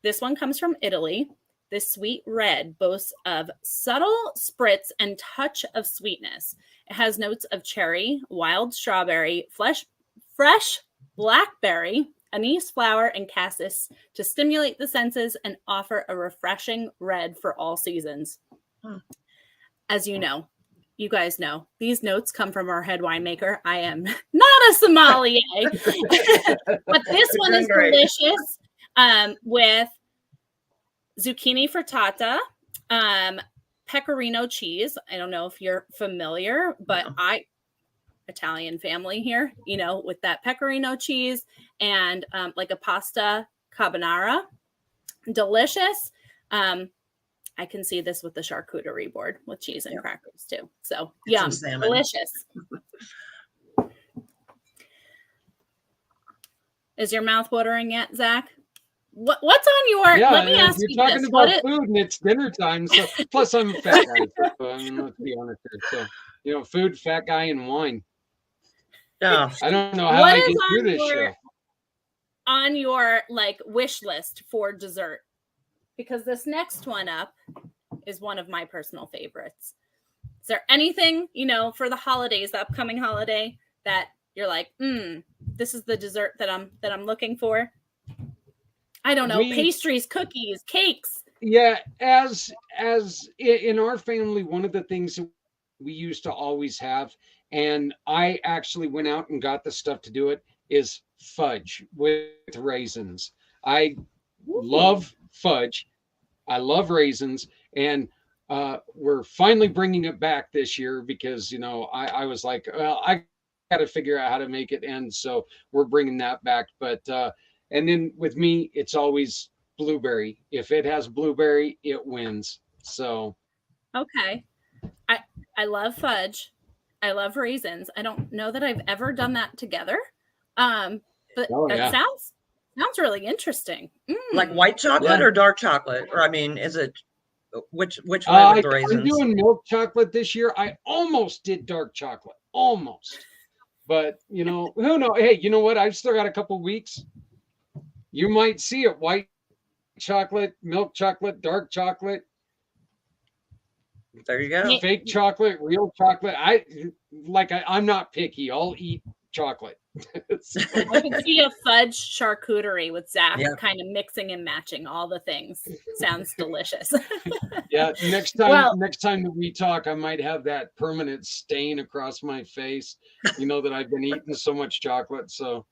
This one comes from Italy. This sweet red boasts of subtle spritz and touch of sweetness. It has notes of cherry, wild strawberry, fresh blackberry, anise flower, and cassis to stimulate the senses and offer a refreshing red for all seasons. As you guys know, these notes come from our head winemaker. I am not a sommelier, but this one is delicious with zucchini frittata, pecorino cheese. I don't know if you're familiar, but Italian family here, with that pecorino cheese and like a pasta carbonara. Delicious. I can see this with the charcuterie board with cheese and crackers too. So yum, delicious. Is your mouth watering yet, Zach? What's on your? Let me ask you this. You're talking about food, and it's dinner time. So plus, I'm a fat guy. So let's be honest here. So food, fat guy, and wine. Yeah, I don't know how I get through this show. On your wish list for dessert, because this next one up is one of my personal favorites. Is there anything for the holidays, the upcoming holiday, that you're like, this is the dessert that I'm looking for? I don't know, pastries, cookies, cakes. Yeah, as in our family, one of the things that we used to always have, and I actually went out and got the stuff to do it, is fudge with raisins. I love fudge. I love raisins. And we're finally bringing it back this year because, I was like, well, I got to figure out how to make it. And so we're bringing that back. But and then with me, it's always blueberry. If it has blueberry, it wins. So. Okay. I love fudge. I love raisins. I don't know that I've ever done that together. But that sounds really interesting. Like white chocolate or dark chocolate? Or is it which way with the raisins? I'm doing milk chocolate this year. I almost did dark chocolate. Almost. But who knows? Hey, you know what? I've still got a couple weeks. You might see it. White chocolate, milk chocolate, dark chocolate. There you go. Fake chocolate, real chocolate. I'm not picky. I'll eat chocolate. I can see a fudge charcuterie with Zach kind of mixing and matching all the things. Sounds delicious. Yeah. Next time that we talk, I might have that permanent stain across my face. That I've been eating so much chocolate. So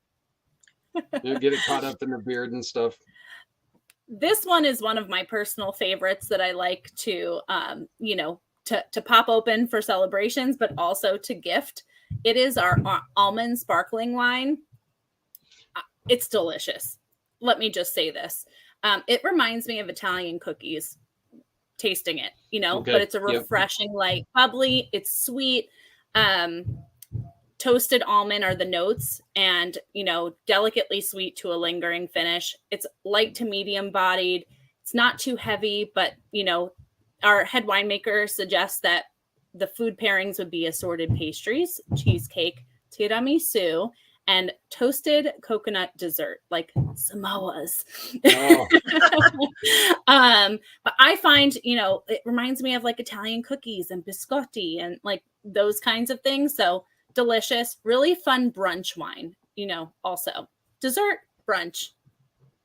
get it caught up in the beard and stuff. This one is one of my personal favorites that I like to, to pop open for celebrations, but also to gift. It is our almond sparkling wine. It's delicious. Let me just say this. It reminds me of Italian cookies, tasting it, Okay. but it's a Yep. refreshing, light, bubbly. It's sweet. Toasted almond are the notes, and, delicately sweet to a lingering finish. It's light to medium bodied. It's not too heavy, but, our head winemaker suggests that the food pairings would be assorted pastries, cheesecake, tiramisu, and toasted coconut dessert, like Samoas. Oh, But I find, it reminds me of like Italian cookies and biscotti and like those kinds of things. So delicious, really fun brunch wine, also dessert, brunch,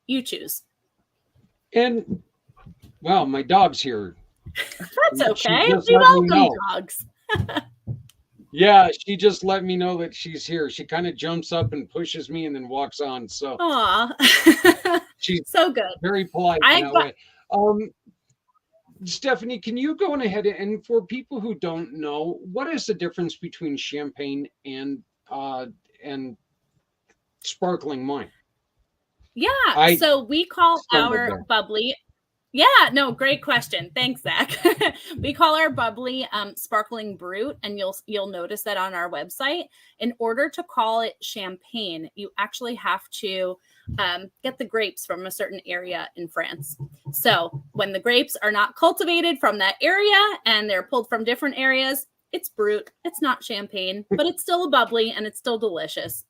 you choose. and wow, my dog's here. That's She okay. just We let me welcome know. dogs. Yeah, she just let me know that she's here. She kind of jumps up and pushes me and then walks on. So Aw. she's So good. very polite in that way. Stephanie, can you go on ahead and for people who don't know, what is the difference between champagne and sparkling wine? Yeah. So we call started our there. bubbly. Yeah, no, great question. Thanks, Zach. We call our bubbly sparkling brut, and you'll notice that on our website. In order to call it champagne, you actually have to get the grapes from a certain area in France. So when the grapes are not cultivated from that area and they're pulled from different areas, it's brut. It's not champagne, but it's still a bubbly and it's still delicious.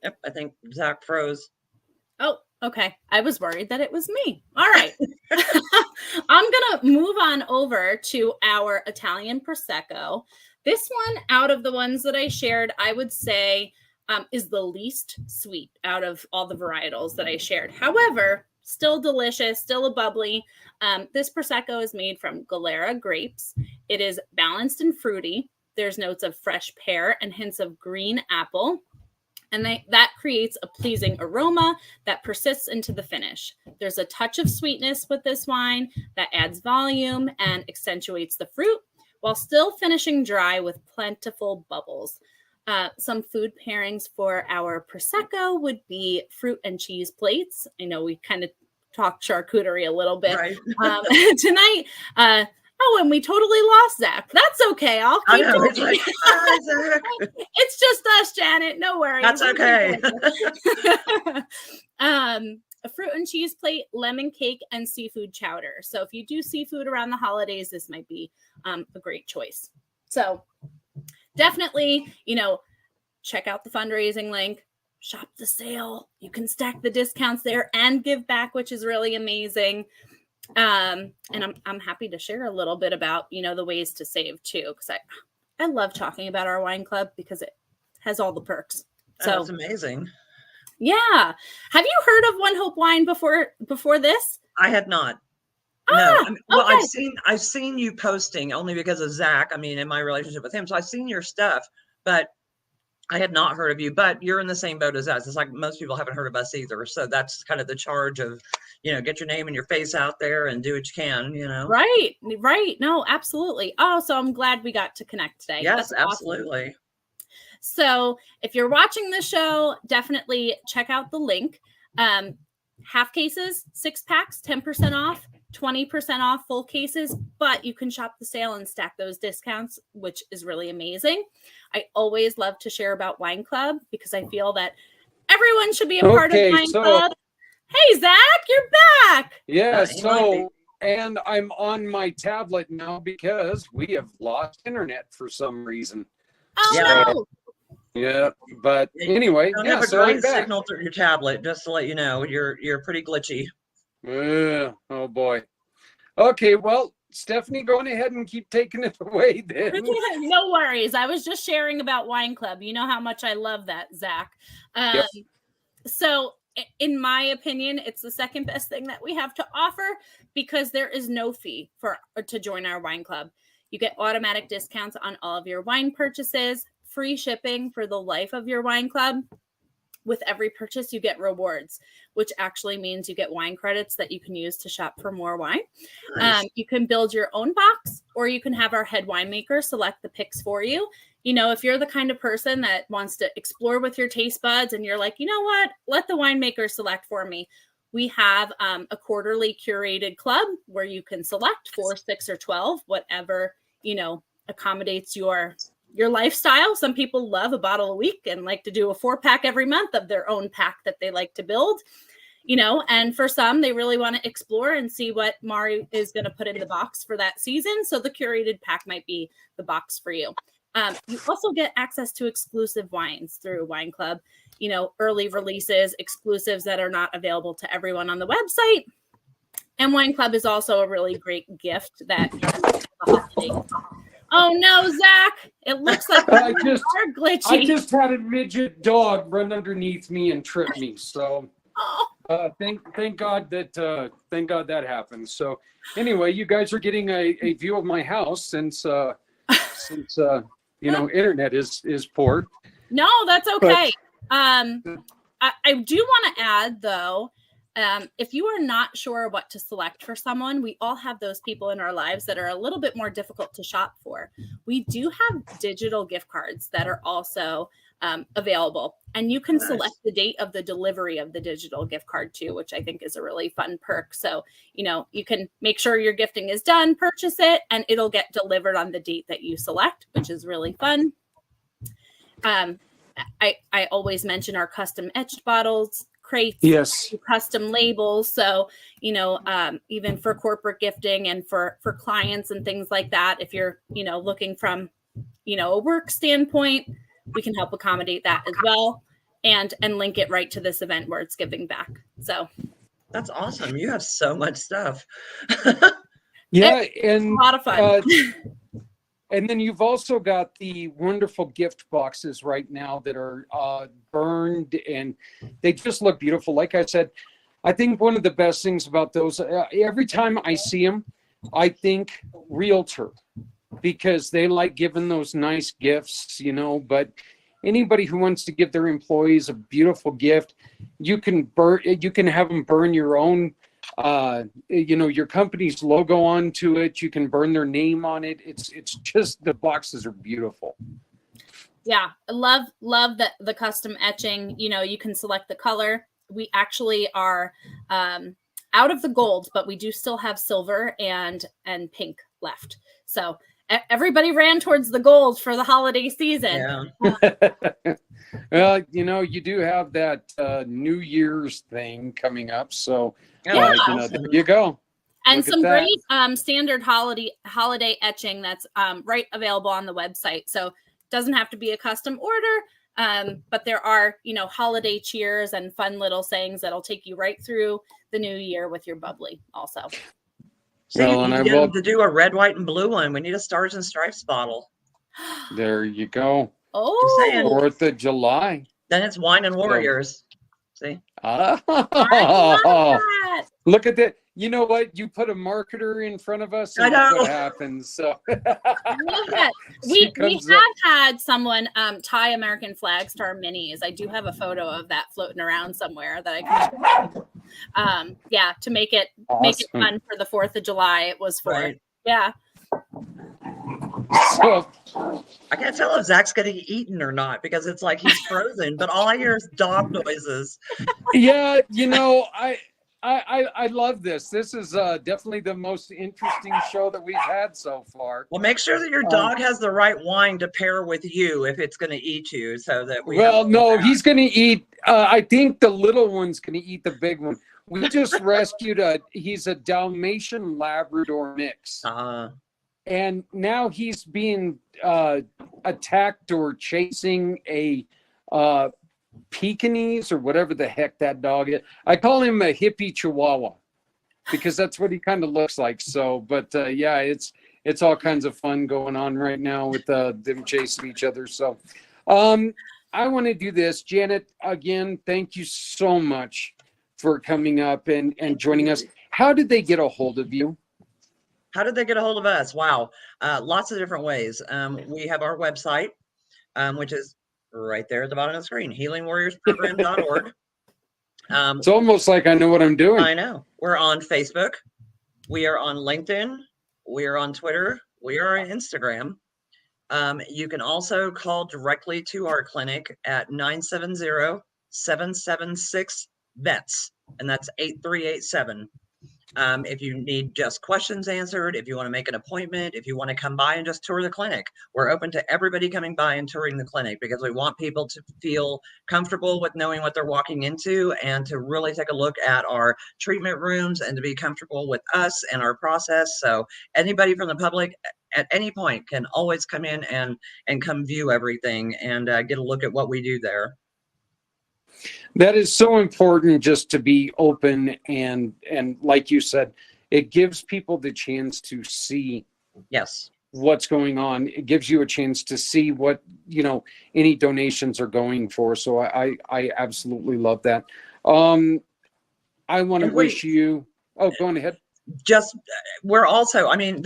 Yep, I think Zach froze. Oh, okay. I was worried that it was me. All right. I'm going to move on over to our Italian Prosecco. This one, out of the ones that I shared, I would say is the least sweet out of all the varietals that I shared. However, still delicious, still a bubbly. This Prosecco is made from Galera grapes. It is balanced and fruity. There's notes of fresh pear and hints of green apple. And that creates a pleasing aroma that persists into the finish. There's a touch of sweetness with this wine that adds volume and accentuates the fruit while still finishing dry with plentiful bubbles. Some food pairings for our Prosecco would be fruit and cheese plates. I know we kind of talked charcuterie a little bit tonight. And we totally lost Zach. That's okay. I'll keep It's doing like, "Hi, Zach." It's just us, Janet. No worries. That's okay. A fruit and cheese plate, lemon cake, and seafood chowder. So if you do seafood around the holidays, this might be a great choice. So definitely, check out the fundraising link, shop the sale. You can stack the discounts there and give back, which is really amazing. And I'm happy to share a little bit about, the ways to save too, because I love talking about our wine club because it has all the perks. So That's amazing. Yeah. Have you heard of One Hope Wine before this? I had not. No. Well, okay. I've seen you posting only because of Zach. I mean, in my relationship with him. So I've seen your stuff, but I had not heard of you. But you're in the same boat as us. It's like most people haven't heard of us either. So that's kind of the charge of, get your name and your face out there and do what you can, Right. No, absolutely. Oh, so I'm glad we got to connect today. Yes, That's absolutely. Awesome. So if you're watching the show, definitely check out the link. Half cases, 6 packs, 10% off, 20% off full cases, but you can shop the sale and stack those discounts, which is really amazing. I always love to share about Wine Club because I feel that everyone should be a part of Wine Club. Hey, Zach, you're back. Yeah, and I'm on my tablet now because we have lost internet for some reason. Oh, no. Yeah, but anyway, you don't have a great signal through your tablet, just to let you know. You're pretty glitchy. Oh boy. Okay, well, Stephanie, go on ahead and keep taking it away then. No worries. I was just sharing about Wine Club. You know how much I love that, Zach. Yep. So in my opinion, it's the second best thing that we have to offer because there is no fee to join our Wine Club. You get automatic discounts on all of your wine purchases, free shipping for the life of your Wine Club. with every purchase, you get rewards, which actually means you get wine credits that you can use to shop for more wine. Nice. You can build your own box, or you can have our head winemaker select the picks for you. You know, if you're the kind of person that wants to explore with your taste buds and you're like, you know what, let the winemaker select for me. We have a quarterly curated club where you can select 4, 6, or 12, whatever, you know, accommodates your lifestyle. Some people love a bottle a week and like to do a 4-pack every month of their own pack that they like to build, you know, and for some, they really want to explore and see what Mari is going to put in the box for that season. So the curated pack might be the box for you. You also get access to exclusive wines through Wine Club, you know, early releases, exclusives that are not available to everyone on the website. And Wine Club is also a really great gift that oh no, Zach, it looks like I are glitchy. I just had a midget dog run underneath me and trip me. So thank God that happened. So anyway, you guys are getting a view of my house since you know, internet is poor. No, that's okay. I do want to add though, if you are not sure what to select for someone, we all have those people in our lives that are a little bit more difficult to shop for. We do have digital gift cards that are also available, and you can select the date of the delivery of the digital gift card too, which I think is a really fun perk. So, you know, you can make sure your gifting is done, purchase it, and it'll get delivered on the date that you select, which is really fun. I always mention our custom etched bottles, crates, Yes, custom labels. So, you know, even for corporate gifting and for clients and things like that, if you're, you know, looking from, you know, a work standpoint, we can help accommodate that as well, and link it right to this event where it's giving back. So That's awesome. You have so much stuff. yeah, a and lot of fun. and then you've also got the wonderful gift boxes right now that are burned, and they just look beautiful. Like I said, I think one of the best things about those, every time I see them, I think realtor, because they like giving those nice gifts, you know. But anybody who wants to give their employees a beautiful gift, you can have them burn your own you know, your company's logo onto it. You can burn their name on it. It's just, the boxes are beautiful. Yeah, I love the custom etching. You know, you can select the color. We actually are out of the gold, but we do still have silver and pink left. So everybody ran towards the gold for the holiday season. Yeah. Well, you know, you do have that New Year's thing coming up, so Yeah. you know, there you go. And Look at some that. great standard holiday etching that's right available on the website. So it doesn't have to be a custom order, but there are, you know, holiday cheers and fun little sayings that'll take you right through the new year with your bubbly also. So Well, you and I need will- to do a red, white, and blue one. We need a Stars and Stripes bottle. There you go. saying. 4th of July. Then it's Wine and Warriors. See? I love Oh, that. look at that. You know what? You put a marketer in front of us, and I look know. what happens. So I love that. She We comes have up. had someone tie American flags to our minis. I do have a photo of that floating around somewhere that I can yeah, to make it Awesome. fun for the 4th of July. It was for Right. yeah. So, I can't tell if Zach's getting eaten or not because it's like he's frozen, but all I hear is dog noises. yeah, you know, I love this. This is definitely the most interesting show that we've had so far. Well, make sure that your dog has the right wine to pair with you if it's going to eat you, so that we. Well, have no, he's going to eat. I think the little one's going to eat the big one. We just rescued he's a Dalmatian Labrador mix. And now he's being attacked or chasing a Pekingese or whatever the heck that dog is. I call him a hippie Chihuahua because that's what he kind of looks like. So, but yeah, it's all kinds of fun going on right now with them chasing each other. So I want to do this. Janet, again, thank you so much for coming up and joining us. How did they get a hold of you? How did they get a hold of us? Wow. Lots of different ways. We have our website, which is right there at the bottom of the screen, healingwarriorsprogram.org. It's almost like I know what I'm doing. I know. We're on Facebook. We are on LinkedIn. We are on Twitter. We are on Instagram. You can also call directly to our clinic at 970-776-VETS, and that's 8387. If you need just questions answered, if you want to make an appointment, if you want to come by and just tour the clinic, we're open to everybody coming by and touring the clinic, because we want people to feel comfortable with knowing what they're walking into, and to really take a look at our treatment rooms, and to be comfortable with us and our process. So anybody from the public at any point can always come in and come view everything and get a look at what we do there. That is so important, just to be open, and like you said, it gives people the chance to see Yes. what's going on. It gives you a chance to see what, any donations are going for. So I absolutely love that. I want to And wish you, go on ahead. Just, we're also, I mean,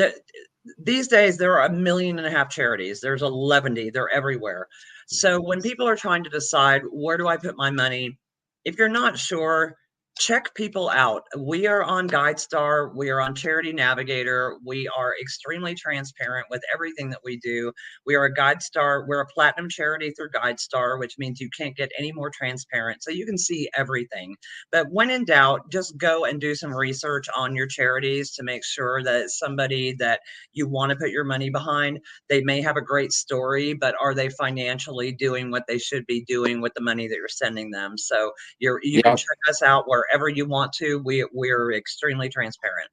these days there are 1.5 million charities. There's 11, they're everywhere. So when people are trying to decide, where do I put my money? If you're not sure, check people out. We are on GuideStar. We are on Charity Navigator. We are extremely transparent with everything that we do. We are a GuideStar. We're a platinum charity through GuideStar, which means you can't get any more transparent. So you can see everything. But when in doubt, just go and do some research on your charities to make sure that it's somebody that you want to put your money behind. They may have a great story, but are they financially doing what they should be doing with the money that you're sending them? So you can check us out wherever you want to. We're extremely transparent.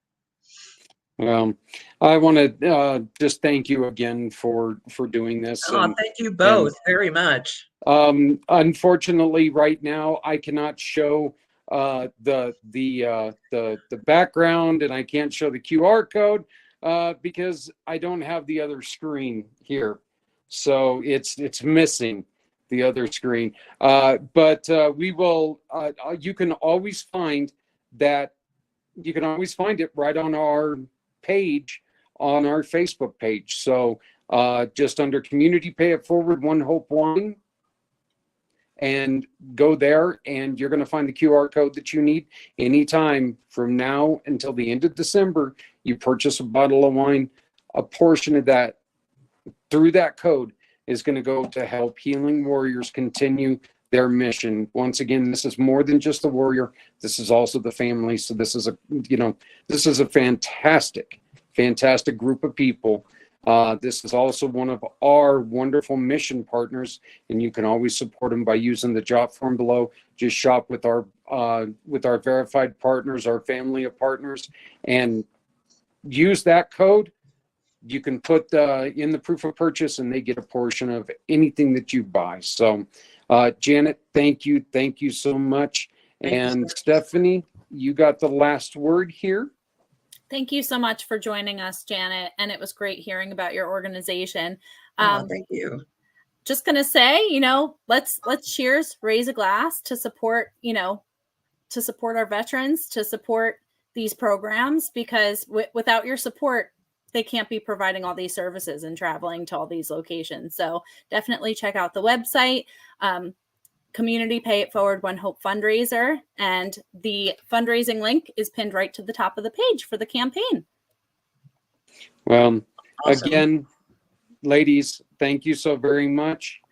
I want to just thank you again for doing this. Thank you both very much. Unfortunately, right now I cannot show the background, and I can't show the QR code because I don't have the other screen here, so it's missing the other screen. But we will. You can always find that. You can always find it right on our page, on our Facebook page. So just under Community Pay It Forward, One Hope Wine, and go there, and you're going to find the QR code that you need. Anytime from now until the end of December, you purchase a bottle of wine, a portion of that through that code is going to go to help Healing Warriors continue their mission. Once again, this is more than just the warrior. This is also the family. So this is a fantastic group of people. This is also one of our wonderful mission partners, and you can always support them by using the drop form below. Just shop with our verified partners, our family of partners, and use that code. You can put in the proof of purchase, and they get a portion of anything that you buy. So, Janet, thank you so much. And Stephanie, you got the last word here. Thank you so much for joining us, Janet. And it was great hearing about your organization. Thank you. Just going to say, let's cheers, raise a glass to support, to support our veterans, to support these programs, because without your support, they can't be providing all these services and traveling to all these locations. So definitely check out the website, Community Pay It Forward One Hope fundraiser, and the fundraising link is pinned right to the top of the page for the campaign. Well, Awesome. Again, ladies, thank you so very much.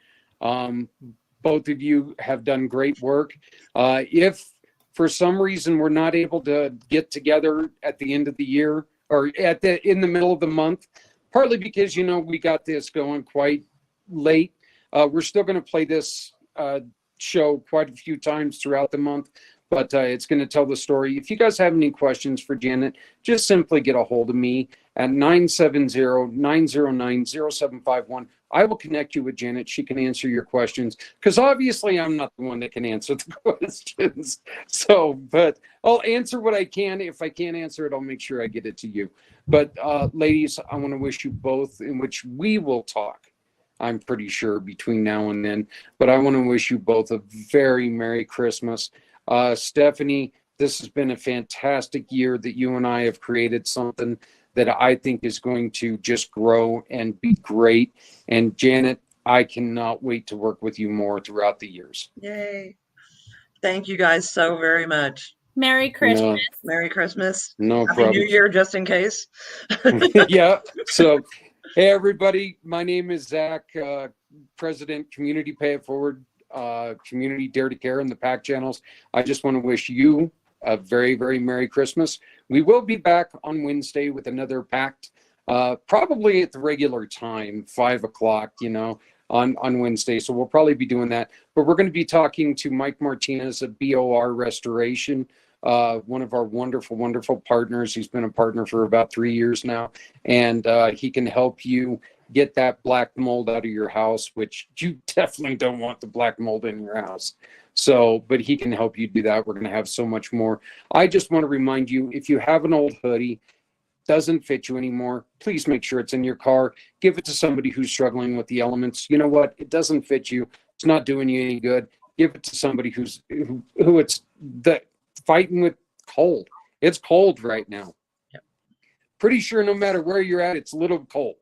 Both of you have done great work. If for some reason we're not able to get together at the end of the year, or in the middle of the month, partly because, we got this going quite late. We're still going to play this show quite a few times throughout the month, but it's going to tell the story. If you guys have any questions for Janet, just simply get a hold of me at 970-909-0751. I will connect you with Janet. She can answer your questions, because obviously I'm not the one that can answer the questions. But I'll answer what I can. If I can't answer it, I'll make sure I get it to you. But ladies, I want to wish you both, in which we will talk, I'm pretty sure, between now and then. But I want to wish you both a very Merry Christmas. Stephanie, this has been a fantastic year that you and I have created something that I think is going to just grow and be great. And Janet, I cannot wait to work with you more throughout the years. Yay. Thank you guys so very much. Merry Christmas. No, Merry Christmas. no Happy problem. New Year, just in case. Yeah. So, hey, everybody. My name is Zach, President, Community Pay It Forward, Community Dare to Care, and the PAC channels. I just want to wish you a very, very Merry Christmas. We will be back on Wednesday with another PAC, probably at the regular time, 5 o'clock, on Wednesday. So we'll probably be doing that. But we're going to be talking to Mike Martinez of BOR Restoration, one of our wonderful, wonderful partners. He's been a partner for about 3 years now, and he can help you get that black mold out of your house, which you definitely don't want the black mold in your house. So, but he can help you do that. We're going to have so much more. I just want to remind you, if you have an old hoodie, doesn't fit you anymore, please make sure it's in your car. Give it to somebody who's struggling with the elements. You know what? It doesn't fit you. It's not doing you any good. Give it to somebody who it's fighting with cold. It's cold right now. Yep. Pretty sure no matter where you're at, it's a little cold.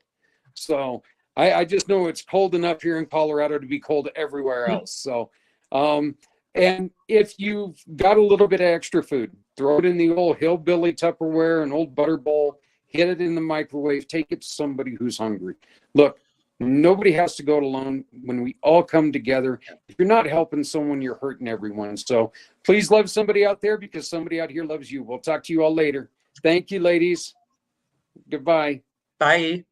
So I just know it's cold enough here in Colorado to be cold everywhere else. So, and if you've got a little bit of extra food, throw it in the old hillbilly Tupperware, an old butter bowl, hit it in the microwave, take it to somebody who's hungry. Look, nobody has to go it alone. When we all come together, if you're not helping someone, you're hurting everyone. So please love somebody out there, because somebody out here loves you. We'll talk to you all later. Thank you, ladies. Goodbye. Bye.